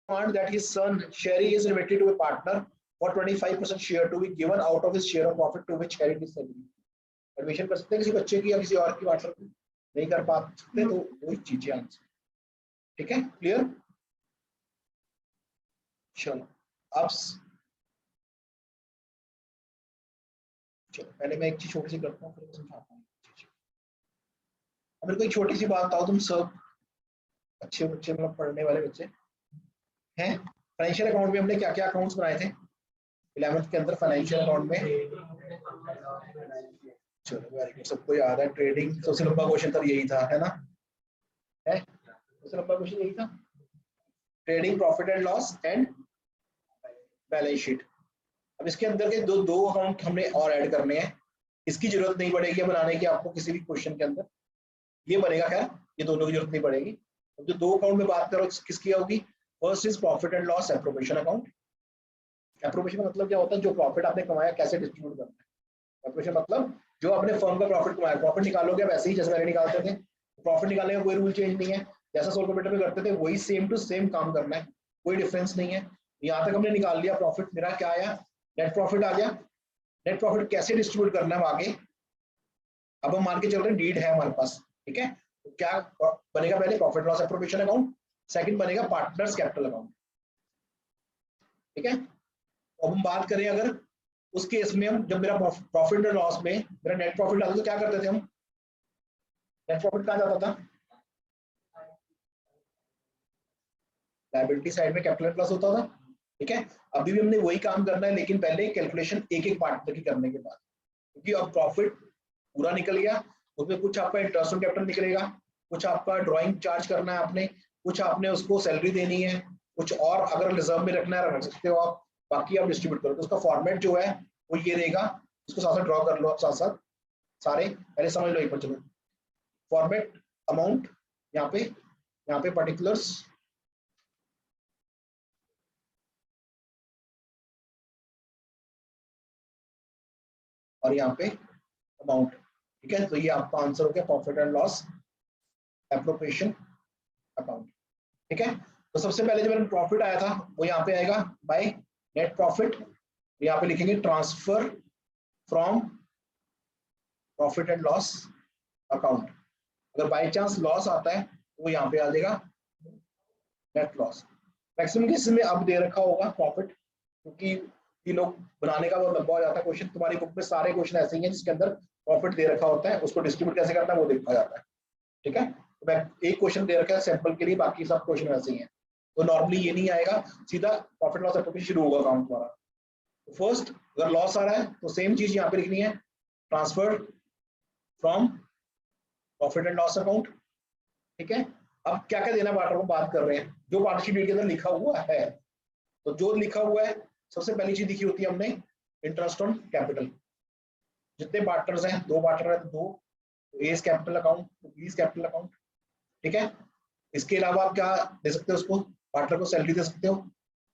demand that his son Sherry is invited to a partner for 25% share to be given out of his share of profit to which Sherry is salary. Admission कर सकते हैं किसी बच्चे की या किसी और की, वाटर नहीं कर पा सकते तो वही चीजें आंसर। ठीक है, क्लियर? चलो अब चलो पहले मैं एक चीज छोटी सी करता हूँ फिर समझाता हूँ। मेरे को एक छोटी सी बात बताओ, तुम सब अच्छे बच्चे मतलब पढ़ने वाले बच्चे हैं, फाइनेंशियल अकाउंट में हमने क्या क्या अकाउंट्स बनाए थे 11th के अंदर फाइनेंशियल अकाउंट में? चलो वेरी गुड, सबको याद है। ट्रेडिंग सबसे लंबा क्वेश्चन तो यही था, है ना? है सबसे लंबा क्वेश्चन यही था, trading profit and loss and balance sheet. अब इसके अंदर के दो अकाउंट हमने और ऐड करने हैं, इसकी जरूरत नहीं पड़ेगी बनाने की आपको किसी भी क्वेश्चन के अंदर, ये बनेगा। खैर ये दोनों की जरूरत नहीं पड़ेगी। अब जो दो अकाउंट में बात करो किसकी होगी? First is profit and loss appropriation account. Appropriation का मतलब क्या होता है? जो प्रॉफिट आपने कमाया कैसे डिस्ट्रीब्यूट करना है। एप्रोप्रिएशन मतलब जो आपने फर्म का प्रॉफिट कमाया, प्रॉफिट निकालोगे वैसे ही जैसे पहले निकालते थे, प्रॉफिट निकालने का कोई रूल चेंज नहीं है, जैसा सोल कंप्यूटर में करते थे वही सेम टू सेम काम करना है, कोई डिफरेंस नहीं है। यहाँ तक हमने निकाल लिया प्रॉफिट, मेरा क्या आया? नेट प्रॉफिट आ गया। नेट प्रॉफिट कैसे डिस्ट्रीब्यूट करना है आगे, अब हम मान के चल रहे हैं डीड है हमारे पास, ठीक है? तो क्या बनेगा? पहले profit loss appropriation account, second बनेगा पार्टनर्स कैपिटल अकाउंट, ठीक है? अब हम बात करें अगर उस केस में, हम जब मेरा प्रॉफिट एंड लॉस में मेरा नेट प्रॉफिट आता तो क्या करते थे हम? नेट प्रॉफिट कहाँ जाता था? लायबिलिटी साइड में कैपिटल प्लस होता था, ठीक है? अभी भी हमने वही काम करना है, लेकिन पहले कैलकुलेशन एक एक पार्टनर की करने के बाद, क्योंकि अब प्रॉफिट पूरा निकल गया, उसमें कुछ आपका इंटरेस्ट ऑन कैपिटल निकलेगा, कुछ आपका ड्राइंग चार्ज करना है आपने, कुछ आपने उसको सैलरी देनी है, कुछ और अगर रिजर्व में रखना है रख सकते हो आप, बाकी आप डिस्ट्रीब्यूट करो। तो उसका फॉर्मेट जो है वो ये रहेगा, इसको साथ साथ ड्रॉ कर लो आप साथ साथ सारे, पहले समझ लो एक बार। चलो फॉर्मेट अमाउंट, यहाँ पे पर्टिकुलर्स, और यहाँ पे अमाउंट, ठीक है? तो ये आपका आंसर हो गया profit and loss appropriation account, ठीक है? तो सबसे पहले जब मेरा प्रॉफिट आया था वो यहाँ पे आएगा बाय नेट प्रॉफिट, यहाँ पे लिखेंगे transfer from profit and loss account. अगर बाय चांस लॉस आता है तो वो यहाँ पे आ जाएगा नेट लॉस। मैक्सिमम केसेस में अब दे रखा होगा प्रॉफिट, क्योंकि तीनों बनाने का बहुत लंबा हो जाता है क्वेश्चन। तुम्हारी बुक में सारे क्वेश्चन ऐसे ही हैं जिसके अंदर प्रॉफिट दे रखा होता है, उसको डिस्ट्रीब्यूट कैसे करना है वो देखा जाता है, ठीक है? तो मैं एक क्वेश्चन दे रखा है सैंपल के लिए, बाकी सब क्वेश्चन वैसे ही हैं। तो नॉर्मली ये नहीं आएगा, सीधा प्रॉफिट लॉस एप्रोप्रिएशन शुरू होगा काम तुम्हारा। तो फर्स्ट अगर लॉस आ रहा है तो सेम चीज यहाँ पे लिखनी है, transfer from profit and loss account, ठीक है? अब क्या क्या देना पार्टनर को बात कर रहे हैं, जो पार्टनरशिप डीड के अंदर लिखा हुआ है। तो जो लिखा हुआ है सबसे पहली चीज लिखी होती है हमने इंटरेस्ट ऑन कैपिटल। जितने पार्टनर्स हैं, दो पार्टनर है तो दो, तो ए कैपिटल अकाउंट तो बी कैपिटल अकाउंट, ठीक है? इसके अलावा आप क्या दे सकते हो उसको? पार्टनर को सैलरी दे सकते हो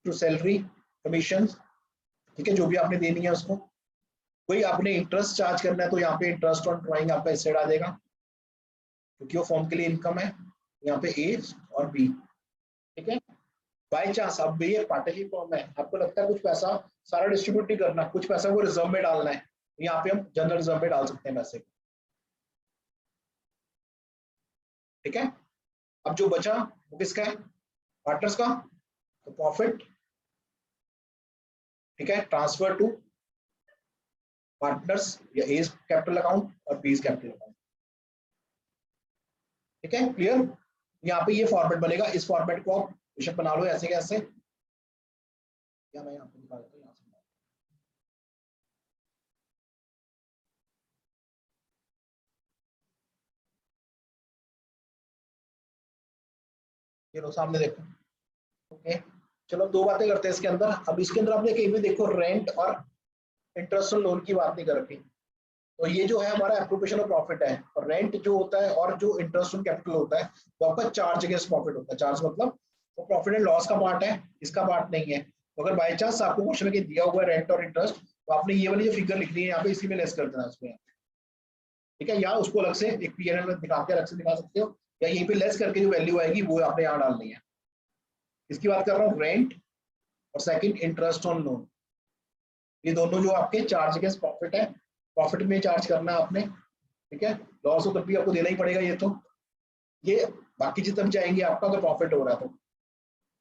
टू सैलरी कमीशन, ठीक है? जो भी आपने देनी है उसको। कोई आपने इंटरेस्ट चार्ज करना है तो यहाँ पे इंटरेस्ट ऑन ड्राइंग आपका इस साइड आ जाएगा, क्योंकि वो फॉर्म के लिए इनकम है, यहाँ पे ए और बी, ठीक है? बाई चांस अब भी ये पार्टनरशिप फॉर्म है, आपको लगता है कुछ पैसा सारा डिस्ट्रीब्यूट नहीं करना, कुछ पैसा वो रिजर्व में डालना है, यहाँ पे हम जनरल रिजर्व में डाल सकते हैं पैसे, ठीक है? अब जो बचा वो किसका है? पार्टनर्स का। तो प्रॉफिट, ठीक है, ट्रांसफर टू पार्टनर्स या ए कैपिटल अकाउंट और बी कैपिटल अकाउंट, ठीक है? क्लियर? यहाँ पे ये फॉर्मेट बनेगा, इस फॉर्मेट को आप बेशक बना लो ऐसे कैसे, या मैं यहाँ पे दिखा देता हूँ, यहाँ से ये लो सामने देखो, ओके? चलो दो बातें करते हैं इसके अंदर। अब इसके अंदर आपने कहीं भी देखो रेंट और इंटरेस्ट ऑन लोन की बात नहीं कर रखी, तो ये जो है हमारा एप्रोप्रिएशन ऑफ प्रॉफिट है, और रेंट जो होता है और जो इंटरेस्ट ऑन कैपिटल होता है वो आपका चार्ज अगेंस्ट प्रॉफिट होता है। चार्ज मतलब वो प्रॉफिट एंड लॉस का पार्ट है, इसका पार्ट नहीं है। तो अगर बाई चांस आपको क्वेश्चन में दिया हुआ है रेंट और इंटरेस्ट, तो आपने ये वाली जो फिगर लिखनी है यहाँ पे इसी में लेस कर देना उसमें, ठीक है? या उसको अलग से एक पीएनएल में दिखा के अलग से दिखा सकते हो, या यहीं पे लेस करके जो वैल्यू आएगी वो आपने यहाँ डालनी है, इसकी बात कर रहा हूँ रेंट, और सेकंड इंटरेस्ट ऑन लोन। ये दोनों जो आपके चार्ज अगेंस्ट प्रॉफिट है, प्रॉफिट में चार्ज करना है आपने, ठीक है। लॉस हो तब भी आपको देना ही पड़ेगा ये तो। ये बाकी चीज तब जाएंगे आपका अगर प्रॉफिट हो रहा है तो।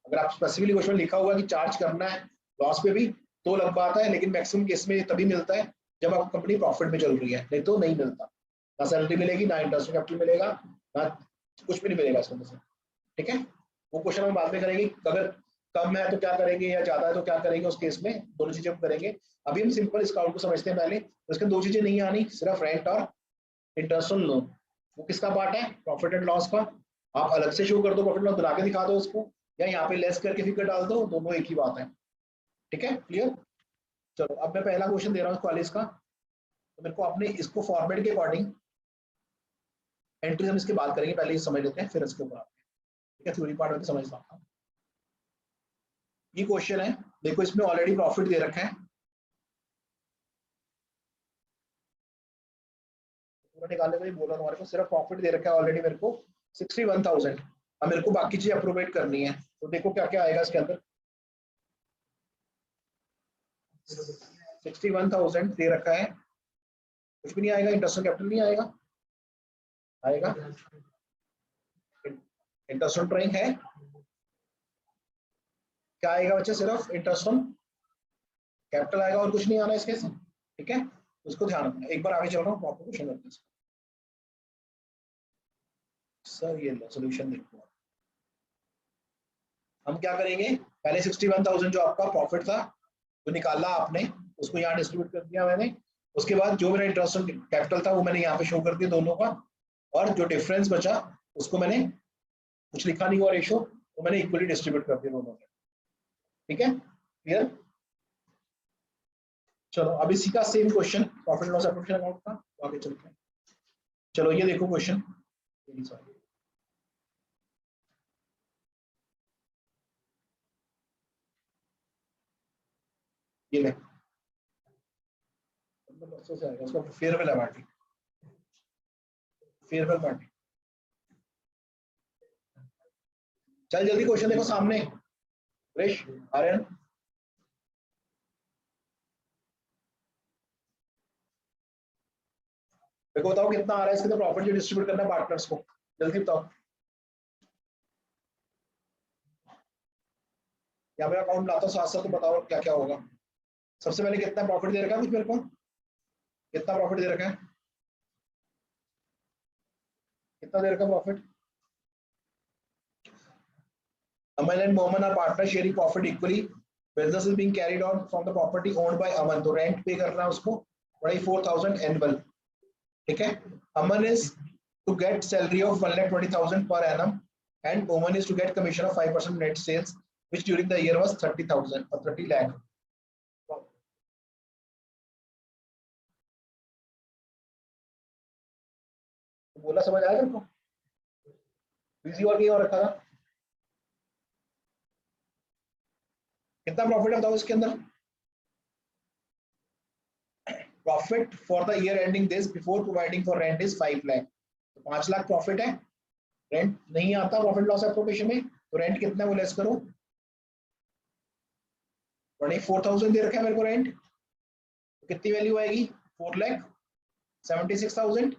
अगर आप स्पेसिफिकली क्वेश्चन लिखा होगा कि चार्ज करना है लॉस पे भी तो लग पाता है, लेकिन मैक्सिमम केस में तभी मिलता है जब आपकी कंपनी प्रॉफिट में चल रही है, नहीं तो नहीं मिलता। ना सैलरी मिलेगी, ना इंटरेस्ट कैपिटल मिलेगा, ना कुछ भी नहीं मिलेगा इसमें से, ठीक है। वो क्वेश्चन हम बाद में करेंगे, अगर कम है तो क्या करेंगे या ज्यादा है तो क्या करेंगे, उस केस में दोनों चीजें हम करेंगे। अभी हम सिंपल इस अकाउंट को समझते हैं पहले। तो इसके दो चीजें नहीं आनी, सिर्फ रेंट और इंटरेस्ट ऑन लोन। वो किसका पार्ट है? प्रॉफिट एंड लॉस का। आप अलग से शो कर दो, प्रॉफिट लॉस बना के दिखा दो उसको, या यहाँ पे लेस करके फिगर डाल दो, दोनों एक ही बात है, ठीक है। क्लियर? चलो अब मैं पहला क्वेश्चन दे रहा हूँ 41 का। तो मेरे को अपने इसको फॉर्मेट के अकॉर्डिंग एंट्री हम इसके बाद करेंगे, पहले ये समझ लेते हैं फिर इसके ऊपर आते हैं, ठीक है। थ्योरी पार्ट में समझ पाता हूँ। ये क्वेश्चन है, देखो इसमें ऑलरेडी प्रॉफिट दे रखा है, पूरा निकालने को ही बोला तुम्हारे को, सिर्फ प्रॉफिट दे रखा है ऑलरेडी मेरे को 61,000। अब मेरे को बाकी चीजें अप्रोवेट करनी है, तो देखो क्या क्या आएगा इसके अंदर। 61,000 दे रखा है, कुछ भी नहीं आएगा, इंटरेस्ट कैपिटल नहीं आएगा, आएगा इंटरेस्ट ऑन ड्राइंग है, क्या आएगा बच्चे? सिर्फ इंटरेस्ट ऑन कैपिटल आएगा और कुछ नहीं आना इसके से, ठीक है। उसको ध्यान रखना। एक बार आगे चल रहा हूँ, प्रॉपर क्वेश्चन करते हैं सर। ये सोल्यूशन देखो, हम क्या करेंगे, पहले 61,000 जो आपका प्रॉफिट था जो निकाला आपने, उसको यहाँ डिस्ट्रीब्यूट कर दिया मैंने। उसके बाद जो मेरा इंटरेस्ट ऑन कैपिटल था वो मैंने यहाँ पे शो कर दिया दोनों का, और जो डिफरेंस बचा उसको मैंने कुछ लिखा नहीं हुआ रेशो, तो मैंने इक्वली डिस्ट्रीब्यूट कर दिया दोनों में, ठीक है। क्लियर? चलो अब इसी का same question profit loss appropriation account का, तो आगे चलते हैं। चलो ये देखो क्वेश्चन, ये ले से आएगा उसका फेयरवेल है पार्टी, फेयरवेल पार्टी। चल जल्दी क्वेश्चन देखो सामने, रिश आर्यन। देखो बताओ कितना आ रहा है इसके, तो प्रॉफिट जो डिस्ट्रीब्यूट करना है पार्टनर्स को, जल्दी बताओ। यहाँ पे अकाउंट लाता हूँ साथ साथ, तो बताओ क्या क्या होगा। सबसे पहले कितना प्रॉफिट दे रखा है कुछ मेरे को, कितना प्रॉफिट दे रखा है, कितना दे रखा है profit? Aman and Mohammed are partners sharing profit equally. Business is being carried on from the property owned by Aman. तो रेंट पे करना है उसको 24,000 एनुअल, ठीक है। Aman is to get salary of 1,20,000 per annum and Mohammed is to get commission of 5% net sales, which during the year was 30,000 or 30 lakh. बोला समझ आया तेरे को? बिजी और कहीं और रखा था? कितना प्रॉफिट है बताओ इसके अंदर? Profit for the year ending this before providing for rent is 5 lakh. तो 5 लाख प्रॉफिट है, रेंट नहीं आता प्रॉफिट लॉस एप्रोप्रिएशन में, तो रेंट कितना है वो लेस करो, 24,000 दे रखा है मेरे को रेंट, तो कितनी वैल्यू आएगी? 4,76,000,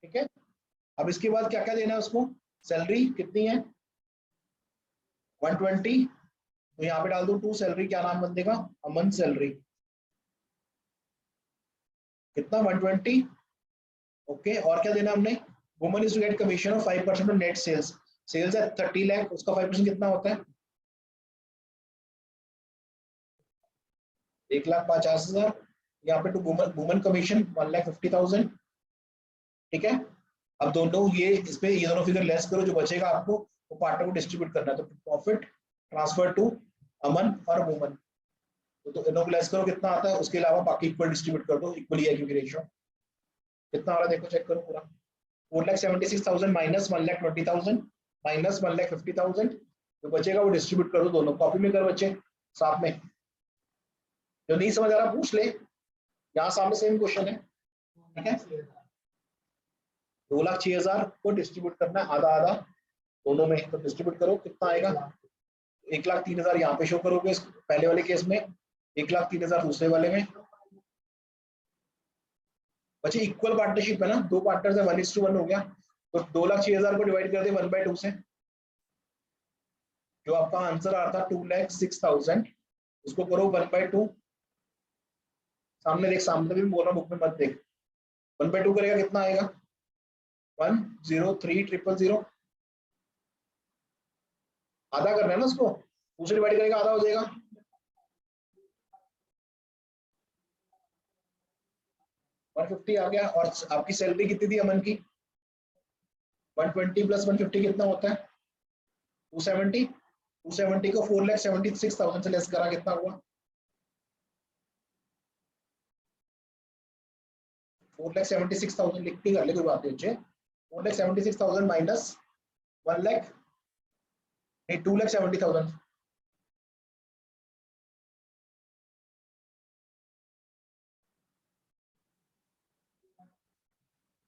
ठीक है। अब इसके बाद क्या क्या देना है उसको, सैलरी कितनी है 120, तो यहाँ पे डाल दो 2 सैलरी, क्या नाम बन देगा? अमन सैलरी, कितना 120, ओके। और क्या देना हमने? Woman is to get commission of 5% of net sales, sales है 30 लाख, उसका 5% कितना होता है? 1,50,000। यहाँ पे टू वुमन कमीशन 1,50,000, ठीक है। अब दोनों ये इसमें ये दोनों फिगर लेस करो, जो बचेगा आपको वो पार्टनर को डिस्ट्रीब्यूट करना है, तो प्रॉफिट ट्रांसफर टू अमन और वुमन, तो दोनों को लेस करो कितना आता है, उसके अलावा बाकी इक्वल डिस्ट्रीब्यूट कर दो, इक्वली है क्योंकि रेशियो कितना आ रहा है देखो, चेक करो पूरा। 4,76,000 माइनस 1,20,000 माइनस 1,50,000, जो बचेगा वो डिस्ट्रीब्यूट कर दो दोनों, कॉपी में कर बच्चे साथ में। जो नहीं समझ आ रहा पूछ ले, यहाँ सामने सेम क्वेश्चन है, ठीक है। 2,06,000 को डिस्ट्रीब्यूट करना है आधा आधा, दोनों में, तो डिस्ट्रीब्यूट करो कितना आएगा, 1,03,000 यहाँ पे शो करोगे पहले वाले केस में, 1,03,000 दूसरे वाले में। बच्चे इक्वल पार्टनरशिप है ना, दो पार्टनर्स है, 1:1 हो गया, तो 2,06,000 को डिवाइड कर दे 1/2 से, जो आपका आंसर आ रहा था 2,06,000, उसको करो 1/2, सामने देख, सामने भी बोल रहा बुक में मत देख, 1/2 करेगा कितना आएगा, 1,03,000, आधा करना है ना उसको, दूसरे डिवाइड करेगा आधा हो जाएगा, 150 आ गया। और आपकी सैलरी कितनी थी अमन की, 120 + 150 कितना होता है, 270, 270 को 4,76,000 से लेस करा कितना हुआ, 4,76,000 लिख के कर ले, कोई बात नहीं बच्चे, 4,76,000 माइनस 1 लाख, नहीं 2,70,000,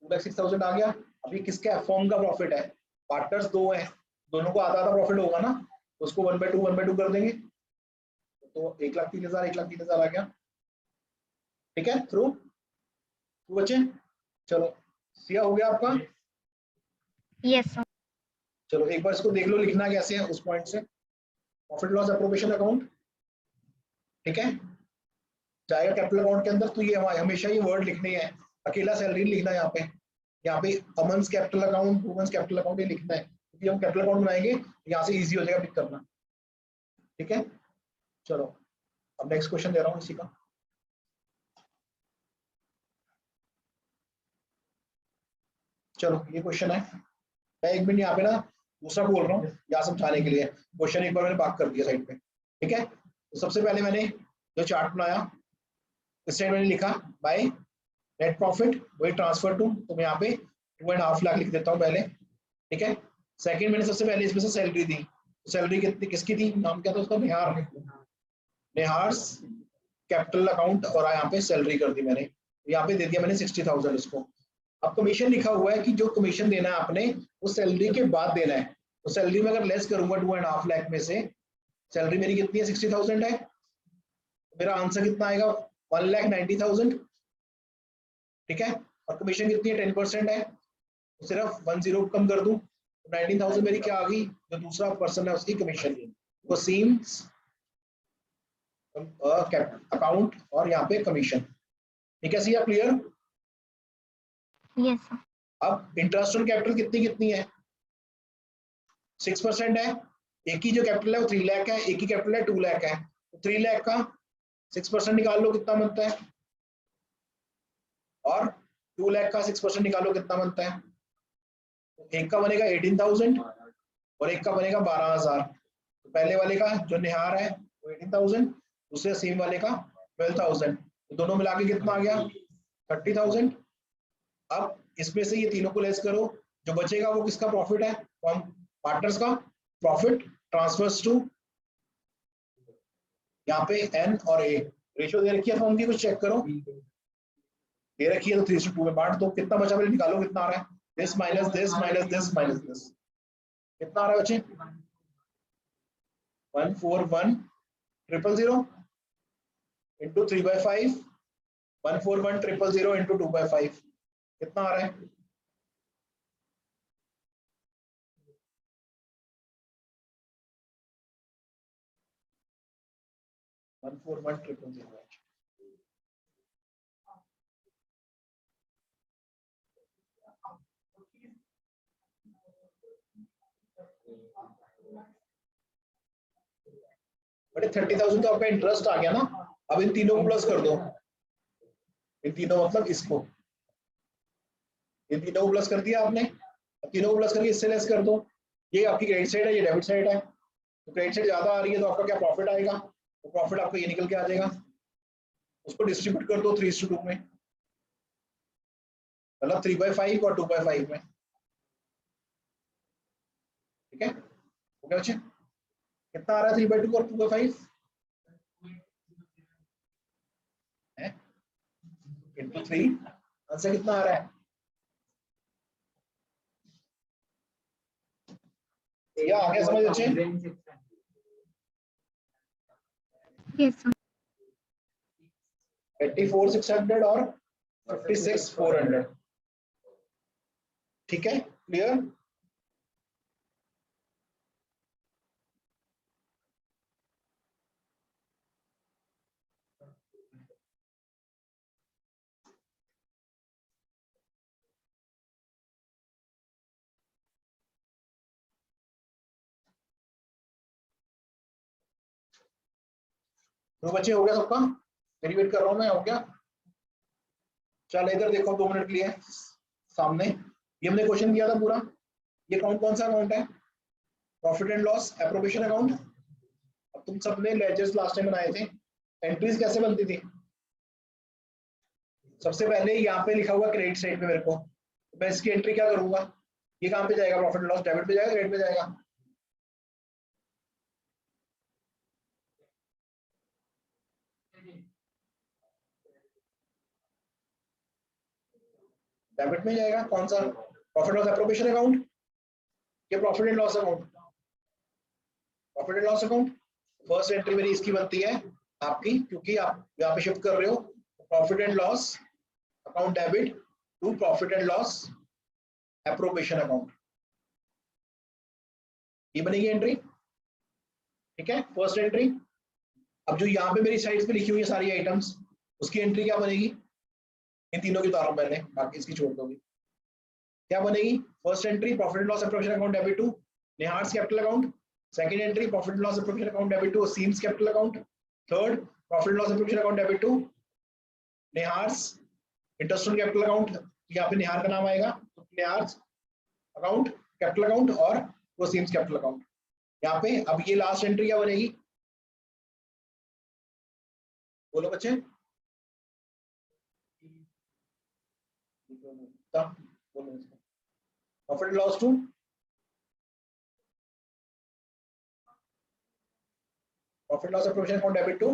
2,06,000 आ गया। अभी किसका फॉर्म का प्रॉफिट है, पार्टनर्स दो है, दोनों को आधा आधा प्रॉफिट होगा ना, तो उसको 1/2 कर देंगे, तो 1,03,000 1,03,000 आ गया, ठीक है, थ्रू बच्चे। चलो सिया हो गया आपका, यस सर। चलो एक बार इसको देख लो, लिखना कैसे है उस पॉइंट से, प्रॉफिट लॉस एप्रोप्रिएशन अकाउंट, ठीक है, जाएगा कैपिटल अकाउंट के अंदर, तो ये हमेशा ये वर्ड लिखने हैं, अकेला सैलरी लिखना है यहाँ पे Aman's capital account, women's capital account ये लिखना है, क्योंकि हम कैपिटल अकाउंट बनाएंगे यहाँ से इजी हो जाएगा पिक करना, ठीक है। चलो अब नेक्स्ट क्वेश्चन दे रहा हूँ इसी का, चलो ये क्वेश्चन है, मैं 1 मिनट यहाँ पे ना दूसरा बोल रहा हूँ यहाँ समझाने के लिए, क्वेश्चन एक बार मैंने बात कर दिया साइड पे, ठीक है। तो सबसे पहले मैंने जो चार्ट बनाया, इस साइड मैंने लिखा बाय नेट प्रॉफिट वही ट्रांसफर टू, तो मैं यहाँ पे 2.5 लाख लिख देता हूँ पहले, ठीक है। सेकंड मैंने सबसे पहले इसमें से सैलरी दी, सैलरी कितनी किसकी थी, नाम क्या था उसका, निहार, निहार्स कैपिटल अकाउंट, और यहाँ पे सैलरी कर दी मैंने, यहाँ पे दे दिया मैंने 60,000 उसको। अब कमीशन लिखा हुआ है कि जो कमीशन देना है आपने वो सैलरी के बाद देना है, तो सैलरी में अगर लेस करूंगा 2.5 लाख में से, सैलरी मेरी कितनी है 60,000 है, मेरा आंसर कितना आएगा 1,90,000, ठीक है। और कमीशन कितनी है 10% है, तो सिर्फ 10 कम कर दूं, 19,000 मेरी क्या आ गई, जो दूसरा पर्सन है उसकी कमीशन, वो सीम्स अकाउंट और यहाँ पे कमीशन, ठीक है। सी आप क्लियर। Yes sir. अब इंटरेस्ट ऑन कैपिटल कितनी कितनी है, 6% है, एक ही जो कैपिटल है वो 3 लाख है, एक ही कैपिटल है 2 लाख है, तो 3 लाख का 6% निकाल लो कितना बनता है, और 2 लाख का 6% निकालो कितना बनता है, तो एक का बनेगा 18,000 और एक का बनेगा 12,000, तो पहले वाले का जो निहार है वो 18,000, दूसरे सेम वाले का 12,000, तो दोनों मिला के कितना आ गया 30,000। अब इसमें से ये तीनों को लेस करो, जो बचेगा वो किसका प्रॉफिट है, पार्टनर्स का प्रॉफिट ट्रांसफर्स टू, यहाँ पे एन और ए रेशियो दे रखी है फॉर्म की, कुछ चेक करो, दे रखी है तो 3:2 में बांट दो, कितना बचा मेरे निकालो कितना आ रहा है, this minus this minus this minus this, कितना आ रहा है बच्चे 141,000 इंटू 3/5, 141,000 इंटू 2/5 कितना आ रहा है, 141,000। बट 30,000 का आपका इंटरेस्ट आ गया ना, अब इन तीनों को प्लस कर दो, इन तीनों मतलब इसको, इन तीनों को प्लस कर दिया आपने, अब तीनों को प्लस करके इससे लेस कर दो, ये आपकी क्रेडिट साइड है ये डेबिट साइड है, तो क्रेडिट साइड ज्यादा आ रही है तो आपका क्या प्रॉफिट आएगा, तो प्रॉफिट आपका ये निकल के आ जाएगा, उसको डिस्ट्रीब्यूट कर दो 3:2 में, मतलब 3/5 और 2/5 में, ठीक है। ओके बच्चे, कितना आ रहा है 3/2 और 2/5 है इंटू 3, आंसर कितना आ रहा है या आगे समझ अच्छे? Yes, sir. 84,600 और 56,400, ठीक है, क्लियर? तो बच्चे हो गया सबका? मेरी वेट कर रहा हूं मैं, हो गया? चल इधर देखो 2 मिनट के लिए सामने, ये हमने क्वेश्चन किया था पूरा। ये अकाउंट कौन सा अकाउंट है? Profit and loss appropriation account. अब तुम सबने लेजर्स लास्ट टाइम बनाए थे, एंट्रीज कैसे बनती थी? सबसे पहले यहाँ पे लिखा हुआ क्रेडिट साइड पे मेरे को, मैं इसकी एंट्री क्या करूंगा? ये कहाँ पे जाएगा? प्रॉफिट एंड लॉस, डेबिट पे जाएगा, क्रेडिट पे जाएगा? डेबिट में जाएगा। कौन सा? प्रॉफिट लॉस एप्रोप्रिएशन अकाउंट या profit and loss account? Profit and loss account. First entry मेरी इसकी बनती है आपकी, क्योंकि आप यहाँ पे शिफ्ट कर रहे हो profit and loss account debit to profit and loss appropriation account, ये बनेगी एंट्री, ठीक है, फर्स्ट एंट्री। अब जो यहाँ पे मेरी साइड्स पे लिखी हुई है सारी आइटम्स, उसकी एंट्री क्या बनेगी? इन तीनों की उतारो पहले, बाकी इसकी छोड़ दोगे। क्या बनेगी? First entry profit and loss appropriation account debit to Nihar's capital account. Second entry profit and loss appropriation account debit to Aseem's capital account. Third profit and loss appropriation account debit to Nihar's interest on capital account. यहाँ पे निहार का नाम आएगा, तो निहार्स account capital account और वो seems capital account. यहाँ पे अब ये लास्ट एंट्री क्या बनेगी? बोलो बच्चे। Profit and loss to profit loss appropriation account debit to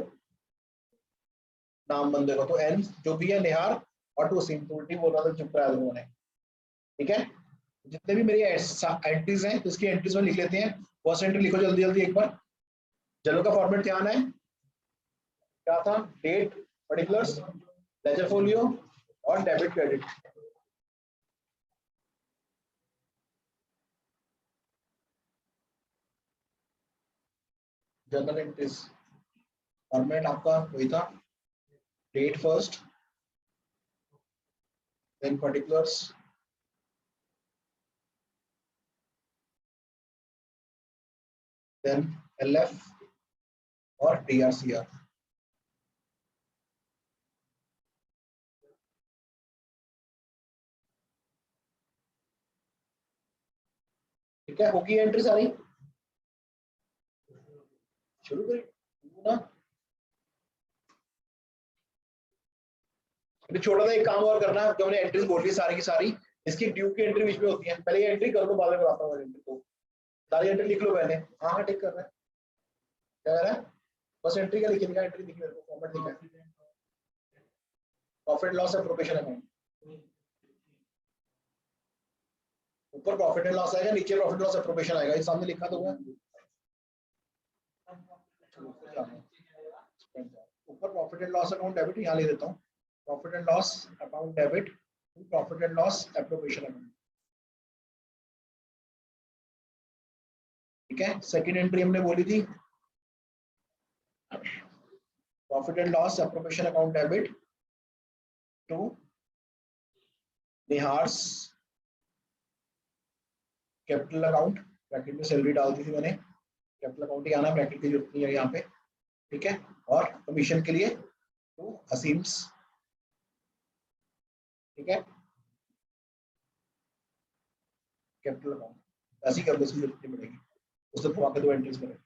नाम बंदे को, तो एन जो भी है निहार और टू सीम, तो उल्टी बोल रहा था, चुप करा दो उन्होंने, ठीक है। जितने भी मेरी एंट्रीज हैं तो इसकी एंट्रीज में लिख लेते हैं। फर्स्ट एंट्री लिखो जल्दी जल्दी एक बार, जर्नल का फॉर्मेट ध्यान है, क्या था? डेट, पर्टिकुलर्स, लेजर फोलियो और debit credit. Journal entries format आपका वही था, date first, then particulars, then LF और डीआरसीआर। ठीक है, होगी एंट्री सारी, शुरू करें ना। छोटा सा एक काम और करना है, जो हमने एंट्रीज बोल ली सारी की सारी, इसकी ड्यू की एंट्री बीच में होती है, पहले ये एंट्री कर दो, बाद में कराता हूँ एंट्री को। सारी एंट्री लिख लो पहले। हाँ हाँ ठीक कर रहा है, क्या कर रहा है? बस एंट्री का लिखिएगा, एंट्री लिखी मेरे को, फॉर्मेट लिखा है प्रॉफिट लॉस एप्रोप्रिएशन अकाउंट। ऊपर प्रॉफिट एंड लॉस आएगा, नीचे प्रॉफिट लॉस एप्रोप्रिएशन आएगा, ये सामने लिखा तो है। ऊपर profit and loss account debit, यहाँ ले देता हूँ, profit and loss account debit to profit and loss appropriation account, ठीक है। सेकंड एंट्री हमने बोली थी profit and loss appropriation account debit to Nihar's capital account, bracket में सैलरी डाल दी थी मैंने, कैपिटल अकाउंट ही आना, ब्रैकेट की जरूरत नहीं है यहाँ पे, ठीक है। और कमीशन के लिए टू असीम्स, ठीक है, कैपिटल अकाउंट। ऐसी कर लो, इसमें जरूरत नहीं पड़ेगी, उससे थोड़ा के दो एंट्रीज करें।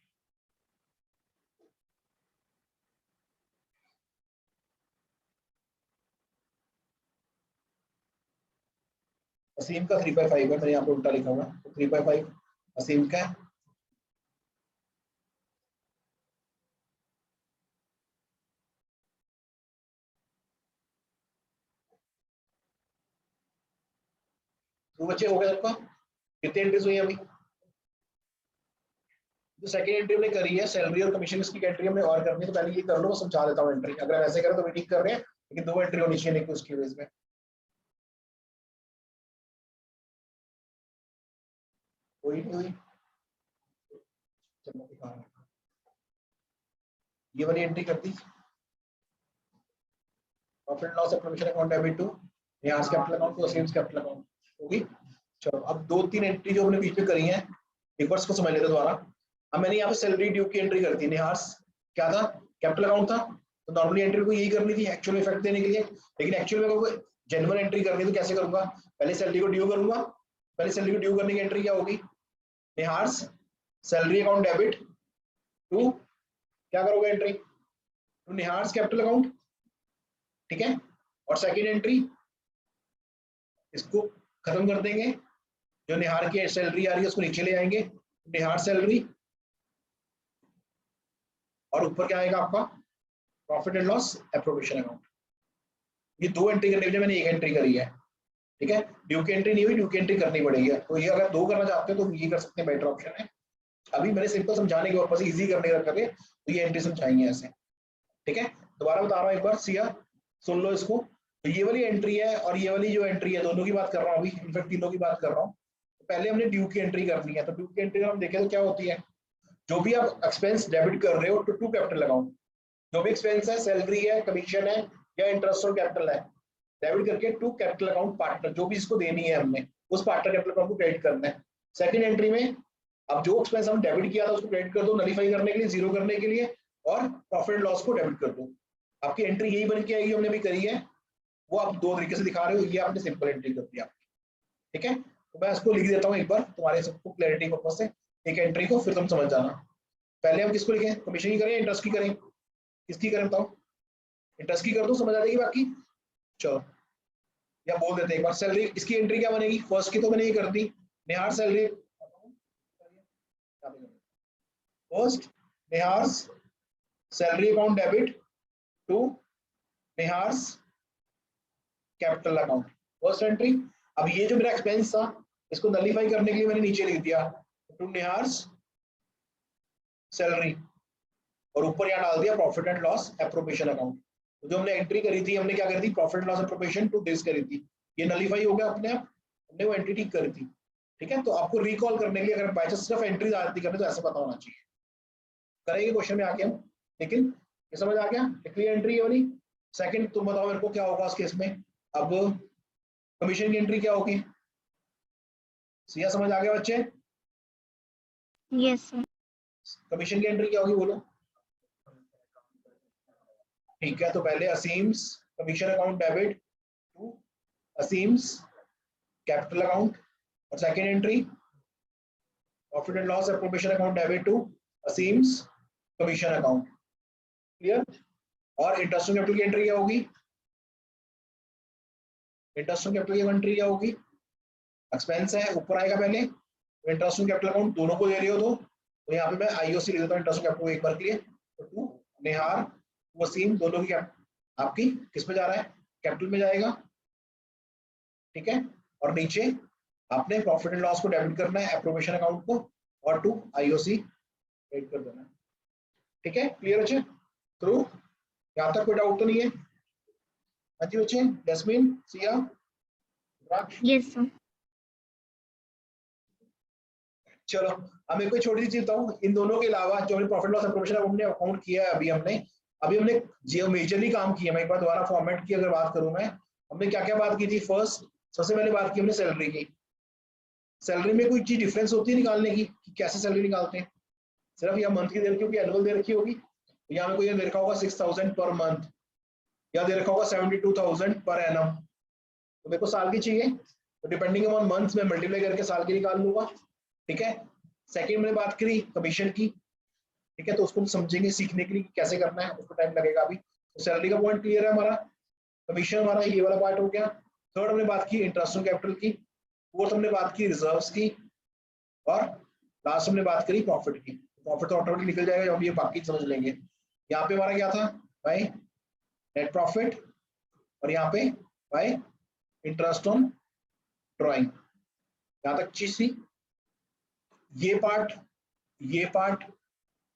असीम का 3/5 है, मैंने यहाँ पे उल्टा लिखा हुआ, तो 3/5 असीम का। तो बच्चे हो गया सबका? कितनी एंट्रीज हुई अभी? जो सेकंड एंट्री हमने करी है सैलरी और कमीशन की एंट्री हमने और करनी है, तो पहले ये कर लो, मैं समझा देता हूँ एंट्री। अगर हम ऐसे करें तो भी ठीक कर रहे हैं, लेकिन 2 एंट्री होनी चाहिए नहीं उसकी बेस में। कोई नहीं हुई, चलो दिखा रहा हूं। ये वाली एंट्री कर दी, profit loss and provision account debit to Nihar's capital account to Aseem's capital account होगी। चलो अब 2-3 एंट्री जो हमने बीच में करी है एक बार इसको समझ लेते दोबारा। अब मैंने यहाँ पे सैलरी ड्यू की एंट्री कर दी, निहार्स क्या था, कैपिटल अकाउंट था, तो नॉर्मली एंट्री को यही करनी थी एक्चुअल इफेक्ट देने के लिए, लेकिन एक्चुअल में कोई जेन्युइन एंट्री करनी तो कैसे करूंगा, पहले सैलरी को ड्यू करूंगा। पहले सैलरी को ड्यू करने की एंट्री क्या होगी, निहार्स सैलरी अकाउंट डेबिट टू क्या करोगे entry, to Nihar's capital account, ठीक है। और सेकेंड एंट्री इसको खत्म कर देंगे, जो निहार की सैलरी आ रही है उसको नीचे ले आएंगे, निहार सैलरी, और ऊपर क्या आएगा आपका profit and loss appropriation account. ये 2 एंट्री करने के लिए मैंने 1 एंट्री करी है, ठीक है। ड्यू की एंट्री नहीं हुई, ड्यू की एंट्री करनी पड़ेगी, तो ये अगर 2 करना चाहते हो तो ये कर सकते हैं, बेटर ऑप्शन है। अभी मैंने सिंपल समझाने के पर्पस इजी करने का करके तो ये एंट्री समझाएंगे ऐसे, ठीक है। दोबारा बता रहा हूँ एक बार, सिया सुन लो इसको। तो ये वाली एंट्री है और ये वाली जो एंट्री है, दोनों की बात कर रहा हूँ अभी, इनफैक्ट तीनों की बात कर रहा हूँ। तो पहले हमने ड्यू की एंट्री करनी है, तो ड्यू की एंट्री हम देखें तो क्या होती है, जो भी आप एक्सपेंस डेबिट कर रहे हो टू कैपिटल अकाउंट, जो भी एक्सपेंस है, सैलरी है, कमीशन है या इंटरेस्ट और कैपिटल है, डेबिट करके टू कैपिटल अकाउंट पार्टनर, जो भी इसको देनी है हमने उस पार्टनर कैपिटल अकाउंट को क्रेडिट करना है। सेकंड एंट्री में अब जो एक्सपेंस हम डेबिट किया था उसको क्रेडिट कर दो, नलीफाई करने के लिए, जीरो करने के लिए, और प्रॉफिट एंड लॉस को डेबिट कर दो। आपकी एंट्री यही बन के आएगी, हमने भी करी है वो आप 2 तरीके से दिखा रहे हो, ये आपने सिंपल एंट्री कर दिया, ठीक है। तो मैं इसको लिख देता हूँ एक बार तुम्हारे सबको क्लैरिटी पर्पस से, एक एंट्री को, फिर तुम समझ जाना। पहले हम किसको लिखें, कमीशन की करें इंटरेस्ट की करें, किसकी करें बताओ, इंटरेस्ट की कर दो, समझ आ जाएगी बाकी। चलो या बोल देते एक बार, सैलरी इसकी एंट्री क्या बनेगी, फर्स्ट की तो मैंने ये कर दी, Nihar salary first, Nihar salary account debit to Nihar's capital account, first entry. अब ये जो मेरा एक्सपेंस था इसको नलीफाई करने के लिए मैंने नीचे लिख दिया टू निहार्स सैलरी, और ऊपर यहाँ डाल दिया profit and loss appropriation account. तो जो हमने एंट्री करी थी, हमने क्या करी थी, profit loss appropriation to this करी थी, ये नलीफाई हो गया अपने आप, हमने वो एंट्री ठीक करी थी, ठीक है। तो आपको रिकॉल करने के लिए अगर बाय चांस सिर्फ एंट्री आती करने तो ऐसा पता होना चाहिए, करेंगे क्वेश्चन में आके हम, लेकिन ये समझ आ गया क्लियर एंट्री ये वाली। सेकंड तुम बताओ मेरे को क्या होगा इस केस में, अब कमीशन की एंट्री क्या होगी, सिया समझ आ गया बच्चे, यस सर। कमीशन की एंट्री क्या होगी बोलो, ठीक है। तो पहले Aseem's commission account debit to Aseem's capital account, और second entry profit and loss appropriation account debit to Aseem's commission account, clear. और इंटरेस्ट ऑन कैपिटल की एंट्री क्या होगी, इंटरेस्ट ऑन कैपिटल की एंट्री क्या होगी, एक्सपेंस है ऊपर आएगा पहले, इंटरेस्ट ऑन कैपिटल अकाउंट दोनों को दे रही हो तो यहाँ पे मैं आईओसी लिख देता हूँ इंटरेस्ट ऑन कैपिटल एक बार के लिए, तो टू निहार वसीम दोनों की आपकी किस में जा रहा है, कैपिटल में जाएगा, ठीक है। और नीचे आपने प्रॉफिट एंड लॉस को डेबिट करना है एप्रोप्रिएशन अकाउंट को, और टू आईओसी क्रेडिट कर देना है, ठीक है। क्लियर है थ्रू, यहाँ तक कोई डाउट तो नहीं है। हाँ जी बच्चे, जैस्मीन, सिया, यस सर। चलो अब मेरे को छोटी सी चीज बताऊं, इन दोनों के अलावा जो हमने प्रॉफिट लॉस एप्रोप्रिएशन हमने अकाउंट किया है, अभी हमने जो मेजरली काम किया, मैं एक बार दोबारा फॉर्मेट की अगर बात करूं मैं, हमने क्या क्या बात की थी, फर्स्ट सबसे पहले बात की हमने सैलरी की। सैलरी में कोई चीज डिफरेंस होती है निकालने की कि कैसे सैलरी निकालते हैं, सिर्फ या मंथ की दे रखी होगी, एनुअल दे रखी होगी, तो यहाँ कोई दे रखा होगा 6,000 पर मंथ, या दे रखा होगा 72,000 पर एनम, तो मेरे को साल की चाहिए, तो डिपेंडिंग ऑन मंथ्स में मल्टीप्लाई करके साल की निकाल लूंगा, ठीक है। सेकंड मैंने बात करी कमीशन की, ठीक है, तो उसको समझेंगे सीखने के लिए कैसे करना है, उसको टाइम लगेगा अभी। तो सैलरी का पॉइंट क्लियर है हमारा, कमीशन हमारा ये वाला पार्ट हो गया। थर्ड हमने बात की इंटरेस्ट ऑन कैपिटल की, फोर्थ हमने बात की रिजर्व्स की, और लास्ट हमने बात करी प्रॉफिट की। प्रॉफिट तो ऑटोमेटिक निकल जाएगा जब हम ये बाकी समझ लेंगे। यहाँ पे हमारा क्या था भाई, नेट प्रॉफिट, और यहाँ पे भाई इंटरेस्ट ऑन ड्रॉइंग, यहाँ तक चीज थी। ये पार्ट ये पार्ट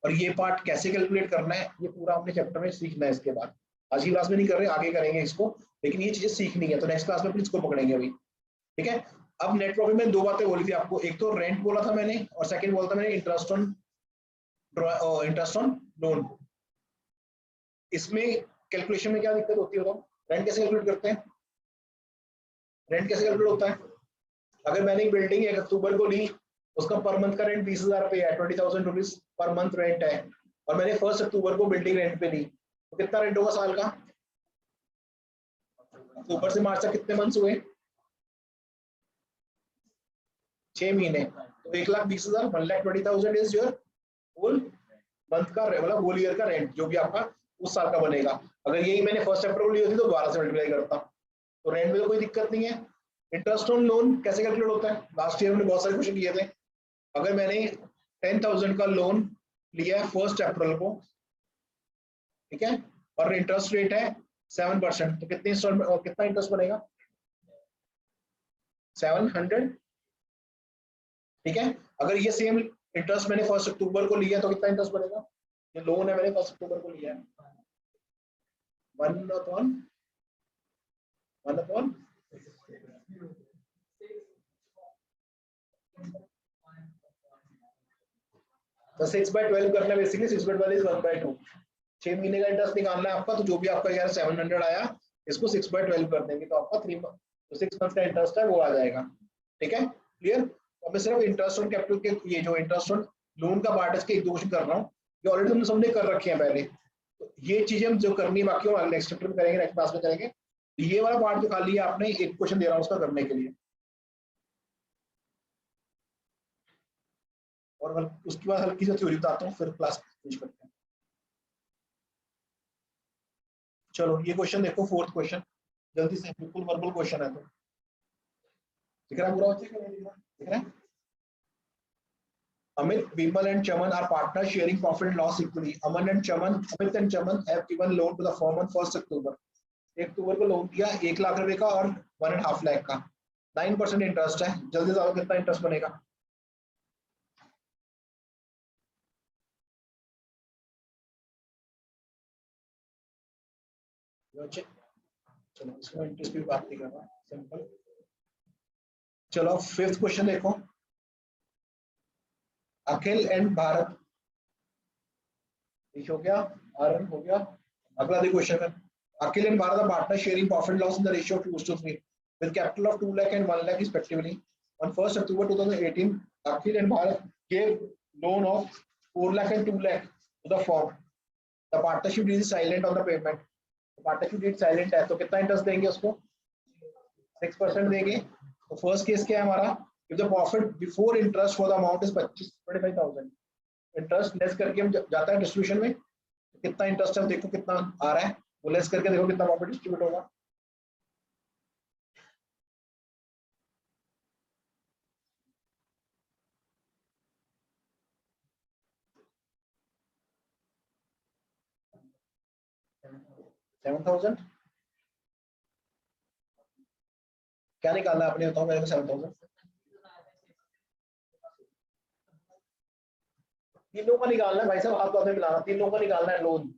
और ये पार्ट कैसे कैलकुलेट करना है ये पूरा अपने चैप्टर में सीखना है। इसके बाद आज की क्लास में नहीं कर रहे, आगे करेंगे इसको, लेकिन ये चीजें सीखनी है तो नेक्स्ट क्लास में फिर इसको पकड़ेंगे अभी, ठीक है। अब नेट प्रॉफिट में दो बातें बोली थी आपको, एक तो रेंट बोला था मैंने और सेकंड बोला था मैंने इंटरेस्ट ऑन लोन। इसमें कैलकुलेशन में क्या दिक्कत होती है? रेंट कैसे कैलकुलेट करते हैं? रेंट कैसे कैलकुलेट होता है? अगर मैंने एक बिल्डिंग 1 अक्टूबर को ली, उसका पर मंथ का रेंट 20,000 रुपये है, 20,000 रुपीज पर मंथ रेंट है, और मैंने 1 अक्टूबर को बिल्डिंग रेंट पे ली, तो कितना रेंट होगा साल का? अक्टूबर से मार्च तक कितने मंथ्स हुए? 6 महीने। तो 1,20,000 1,20,000 इज योर होल मंथ का, मतलब होल ईयर का रेंट, जो भी आपका उस साल का बनेगा। अगर यही मैंने 1 सितंबर को ली होती तो 12 से मल्टीप्लाई करता, तो रेंट में तो कोई दिक्कत नहीं है। इंटरेस्ट ऑन लोन कैसे कैलकुलेट होता है? लास्ट ईयर में बहुत सारे क्वेश्चन किए थे। अगर मैंने 10,000 का लोन लिया है 1 अप्रैल को, ठीक है, और इंटरेस्ट रेट है 7%, तो कितने इंस्टॉलमेंट और कितना इंटरेस्ट बनेगा? 700, ठीक है। अगर ये सेम इंटरेस्ट मैंने 1 अक्टूबर को लिया तो कितना इंटरेस्ट बनेगा? ये लोन है मैंने 1 अक्टूबर को लिया है, 1/1 तो 6/12 करना, बेसिकली 6/12 इज 1/2। 6 महीने का इंटरेस्ट निकालना है आपका, तो जो भी आपका यार 700 आया इसको 6/12 कर देंगे तो आपका 6 मंथ का इंटरेस्ट है वो आ जाएगा, ठीक है, क्लियर। तो मैं सिर्फ इंटरेस्ट ऑन कैपिटल के ये जो इंटरेस्ट ऑन लोन का पार्ट है इसके एक दो क्वेश्चन कर रहा हूँ, ये ऑलरेडी हमने सबने कर रखे हैं पहले, तो ये चीजें हम जो करनी है बाकी हम नेक्स्ट चैप्टर में करेंगे, नेक्स्ट क्लास में करेंगे। ये वाला पार्ट जो खाली है आपने एक क्वेश्चन दे रहा हूँ उसका करने के लिए, और उसके बाद हल्की सी थ्योरी बताता हूँ फिर क्लास फिनिश करते हैं। चलो ये क्वेश्चन देखो, 4th क्वेश्चन, जल्दी से, बिल्कुल वर्बल क्वेश्चन है, तो दिख रहा है पूरा बच्चे का? दिख रहा है? Amit, Bimal and Chaman are partners sharing profit and loss equally. Amit and Chaman have given loan to the firm on 1 October. 1 अक्टूबर को लोन दिया 1 लाख रुपए का और 1.5 लाख का, 9% इंटरेस्ट है। जल्दी से बताओ कितना इंटरेस्ट बनेगा? चलो इसमें इंटरेस्ट की बात नहीं कर रहा, सिंपल। चलो 5th क्वेश्चन देखो, अखिल एंड भारत, हो गया, आरन हो गया। अगला देखो क्वेश्चन है, Akhil and Bharat are partners sharing profit and loss in the ratio of 2:3 with capital of 2 lakh and 1 lakh respectively. On 1 October 2018, Akhil and Bharat gave loan of 4 lakh and 2 lakh to the firm. The partnership is silent on the payment. The partnership is silent है तो कितना interest देंगे उसको? 6% देंगे। तो first case क्या है हमारा? If the profit before interest for the amount is 25,000, interest less करके हम जाता है डिस्ट्रीब्यूशन में, कितना इंटरेस्ट है देखो कितना आ रहा है, वो लेस करके देखो कितना प्रॉफिट डिस्ट्रीब्यूट होगा। $7,000 क्या निकालना है आपने बताओ मेरे को? 7,000 तीन लोगों का निकालना है भाई साहब, आप तो मिलाना, 3 लोगों का निकालना है लोन,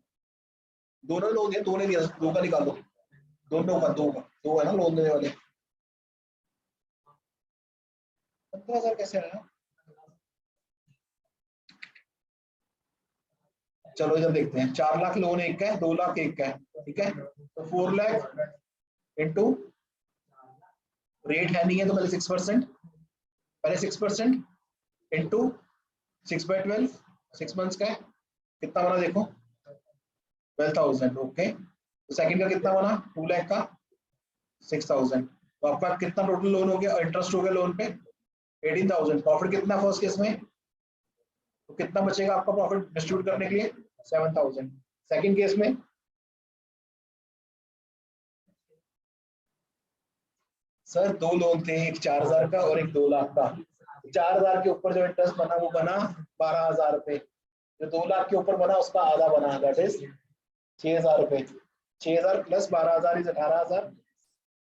दोनों लोग हैं, दो ने दिया, 2 का निकाल लो, दोनों का, 2 है ना लोन देने वाले। 15,000 कैसे आया? चलो इधर देखते हैं, 4 लाख लोन एक का है, 2 लाख एक का है, ठीक है, तो 4 लाख इंटू रेट है नहीं है तो पहले 6%, पहले 6% इंटू 6/12, 6 मंथ्स का है, कितना बना देखो 12,000, ओके। तो सेकंड का कितना बना? 2 लाख का 6,000, तो आपका कितना टोटल लोन हो गया, इंटरेस्ट हो गया लोन पे 18,000। प्रॉफिट कितना फर्स्ट केस में, तो कितना बचेगा आपका प्रॉफिट डिस्ट्रीब्यूट करने के लिए? 7,000। सेकंड केस में सर 2 लोन थे, एक 4,000 का और एक 2 लाख का। 4,000 के ऊपर जो इंटरेस्ट बना वो बना 12,000 रुपए, जो 2 लाख के ऊपर बना उसका आधा बना, दैट इज 6,000 रुपए। 6,000 प्लस 12,000 इज 18,000,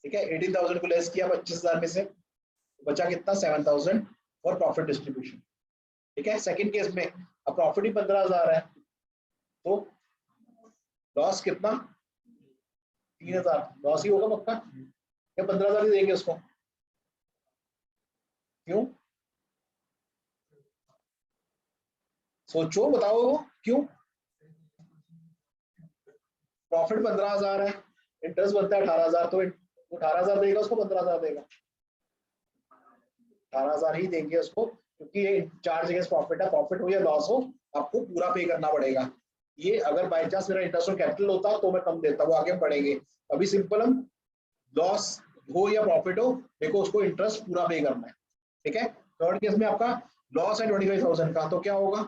ठीक है। 18,000 को लेस किया 25,000 में से, बचा कितना? 7,000 और प्रॉफिट डिस्ट्रीब्यूशन। ठीक है। सेकंड केस में अब प्रॉफिट ही 15,000 है, तो लॉस कितना 3,000 लॉस ही होगा पक्का, या 15,000 ही देंगे उसको, क्यों सोचो बताओ क्यों। प्रॉफिट 15,000 है, इंटरेस्ट बनता है 18,000, तो 18,000 देगा उसको 15,000 देगा, 18,000 ही देंगे उसको, क्योंकि ये चार्ज अगेंस्ट प्रॉफिट है, प्रॉफिट हो या लॉस हो आपको पूरा पे करना पड़ेगा। ये अगर बाई चांस मेरा इंटरेस्ट और कैपिटल होता तो मैं कम देता, वो आगे बढ़ेंगे। अभी सिंपल हम लॉस हो या प्रॉफिट हो, देखो उसको इंटरेस्ट पूरा पे करना है, ठीक है। थर्ड केस में आपका लॉस है 25,000 का, तो क्या होगा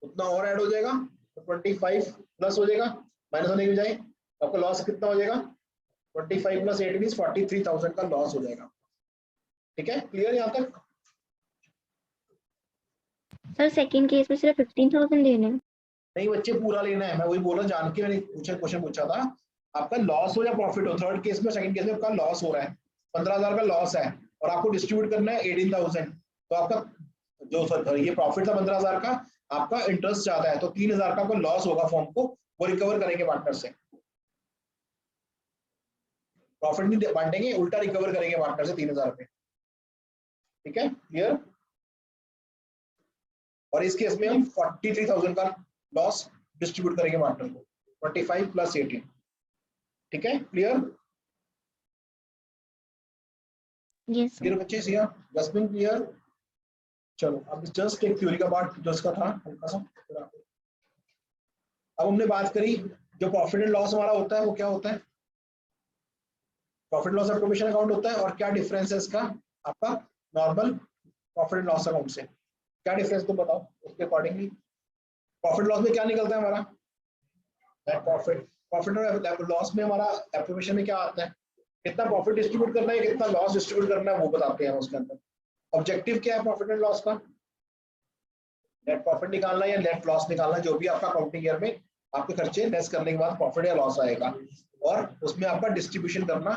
उतना और ऐड हो जाएगा, तो 25 प्लस हो जाएगा, माइनस होने की बजाय आपका लॉस कितना हो जाएगा 25 प्लस 8 मींस 43,000 का लॉस हो जाएगा, ठीक है। क्लियर यहाँ तक। सर सेकंड केस में सिर्फ 15,000 देने हैं। नहीं बच्चे पूरा लेना है, मैं वही बोल रहा हूँ, जान के मैंने क्वेश्चन पूछा था। आपका लॉस हो या प्रॉफिट हो, थर्ड केस में सेकंड केस में आपका लॉस हो रहा है, 15,000 का लॉस है और आपको डिस्ट्रीब्यूट करना है 18,000, तो आपका जो सर ये प्रॉफिट था 15,000 का, आपका इंटरेस्ट ज्यादा है, तो 3,000 का आपको लॉस होगा फॉर्म को, वो रिकवर करेंगे पार्टनर से, प्रॉफिट नहीं बांटेंगे, उल्टा रिकवर करेंगे पार्टनर से 3,000 रुपए, ठीक है क्लियर। और इस केस में हम 43,000 का लॉस डिस्ट्रीब्यूट करेंगे पार्टनर को, 25 प्लस 18, ठीक है क्लियर। यस क्लियर बच्चे सिया जस्मिन क्लियर। चलो अब जस्ट एक थ्योरी का पार्ट जो इसका था हल्का सा। अब हमने बात करी जो प्रॉफिट एंड लॉस हमारा होता है वो क्या होता है, profit loss and provision account होता है, और क्या डिफरेंस है इसका आपका normal profit and loss account से, क्या डिफरेंस तुम बताओ उसके अकॉर्डिंगली। प्रॉफिट लॉस में क्या निकलता है हमारा नेट प्रॉफिट, प्रॉफिट और लॉस में हमारा एप्लीकेशन में क्या आता है, कितना प्रॉफिट डिस्ट्रीब्यूट करना है कितना लॉस डिस्ट्रीब्यूट करना है वो बताते हैं उसके अंदर। ऑब्जेक्टिव क्या है प्रॉफिट एंड लॉस का, नेट प्रॉफिट निकालना या नेट लॉस निकालना, जो भी आपका अकाउंटिंग ईयर में आपके खर्चे लेस करने के बाद प्रॉफिट या लॉस आएगा, और उसमें आपका डिस्ट्रीब्यूशन करना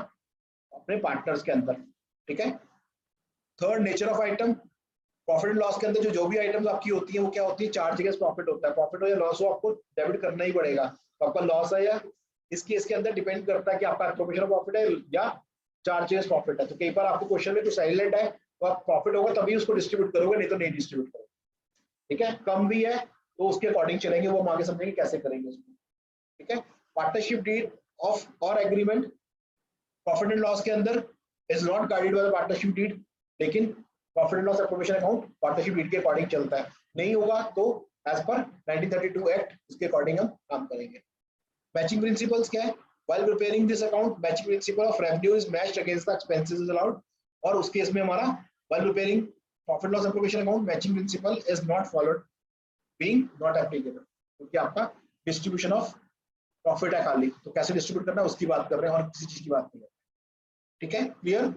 अपने पार्टनर्स के अंदर, ठीक है। Third nature of item, profit and loss के अंदर जो भी आइटम्स आपकी होती है वो क्या होती है, चार्ज अगेंस्ट प्रॉफिट होता है, प्रॉफिट हो या लॉस हो आपको डेबिट करना ही पड़ेगा, तो आपका लॉस है या इस केस के अंदर डिपेंड करता है कि आपका प्रोविजन प्रॉफिट है या चार्ज अगेंस्ट प्रॉफिट है। तो कई बार आपको क्वेश्चन में कुछ साइलेंट है तो आप प्रॉफिट होगा तभी उसको डिस्ट्रीब्यूट करोगे, नहीं तो नहीं डिस्ट्रीब्यूट करोगे, ठीक है। कम भी है तो उसके अकॉर्डिंग चलेंगे, वो हम आगे समझेंगे कैसे करेंगे उसको, ठीक है। पार्टनरशिप डीड ऑफ और एग्रीमेंट प्रॉफिट एंड लॉस के अंदर is not guided by the partnership deed, लेकिन profit and loss appropriation account partnership deed के अकॉर्डिंग चलता है, नहीं होगा तो एज पर 1932 एक्ट उसके अकॉर्डिंग हम काम करेंगे। मैचिंग प्रिंसिपल्स क्या है, while preparing this account matching principle of revenue is matched against the expenses is allowed, और उस केस में हमारा while preparing profit loss appropriation account matching principle is not followed being not applicable, क्योंकि आपका distribution of profit है खाली, तो कैसे डिस्ट्रीब्यूट करना है उसकी बात कर रहे हैं और किसी चीज की बात नहीं है, ठीक है क्लियर।